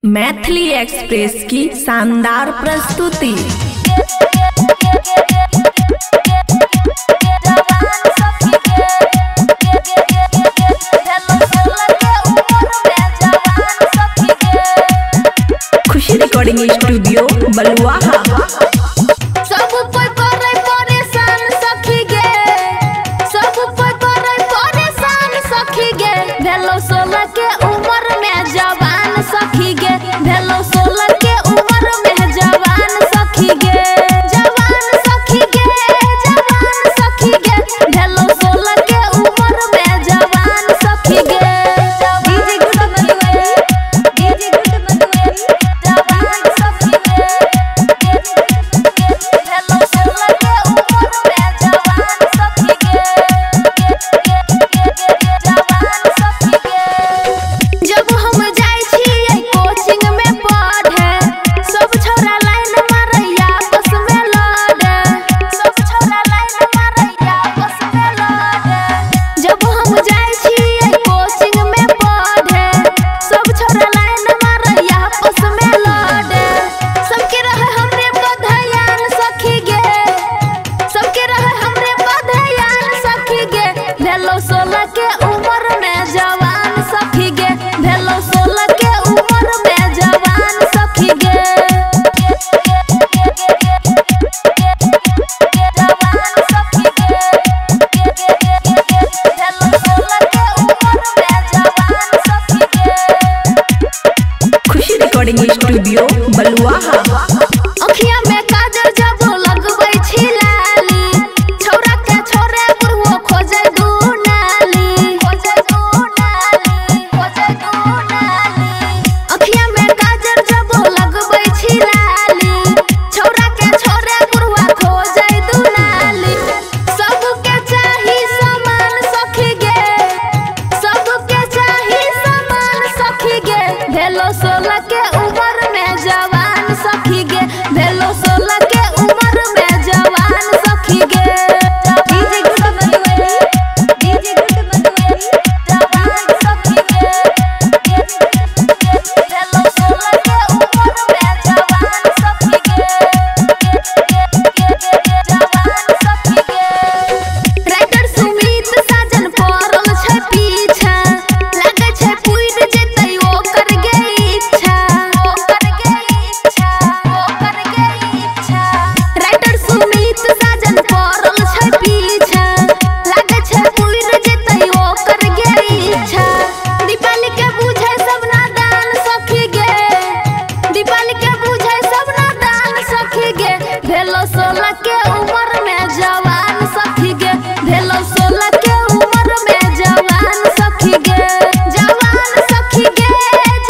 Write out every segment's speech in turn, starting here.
Maithili express की शानदार प्रस्तुति। खुशी रिकॉर्डिंग स्टूडियो बलुआहा। रिकॉर्डिंग स्टूडियो बलुआहा। अखिया में काजल जब लगबै छी लाली, छौरा के छोरे बुढ़ो खोजे दुनाली, खोजे दुनाली, खोजे दुनाली। अखिया में काजल जब लगबै छी लाली, छौरा के छोरे बुढ़वा खोजे दुनाली। सबके चाही समान सखी गे, सबके चाही समान सखी गे। भेलो 16 के उम्र में जवान सखी गे, भेलो 16 के उम्र में जवान सखी गे। डीजे गुड मधुवरी, डीजे गुड मधुवरी, जवान सखी गे। भेलो 16 के उम्र में जवान सखी गे, जवान सखी गे। राइटर सुमित साजन पड़ल छै पीछा, लागे छै पुर जेतै ओकर गे इच्छा, ओकर गे इच्छा, ओकर गे इच्छा। राइटर सुमित साजन पड़ल छै पीछा, लागे छै पुर जेतै ओकर गे इच्छा। दीपाली के बुझै सब नादान सखी गे, दीपाली के बुझै सब नादान सखी गे। भेलो 16 के उम्र में जवान सखी गे, भेलो 16 के उम्र में जवान सखी गे, जवान सखी गे,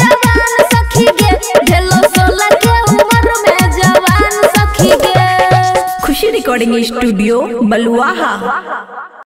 जवान सखी गे। भेलो 16 के उम्र में जवान सखी गे। खुशी रिकॉर्डिंग स्टूडियो बलुआहा।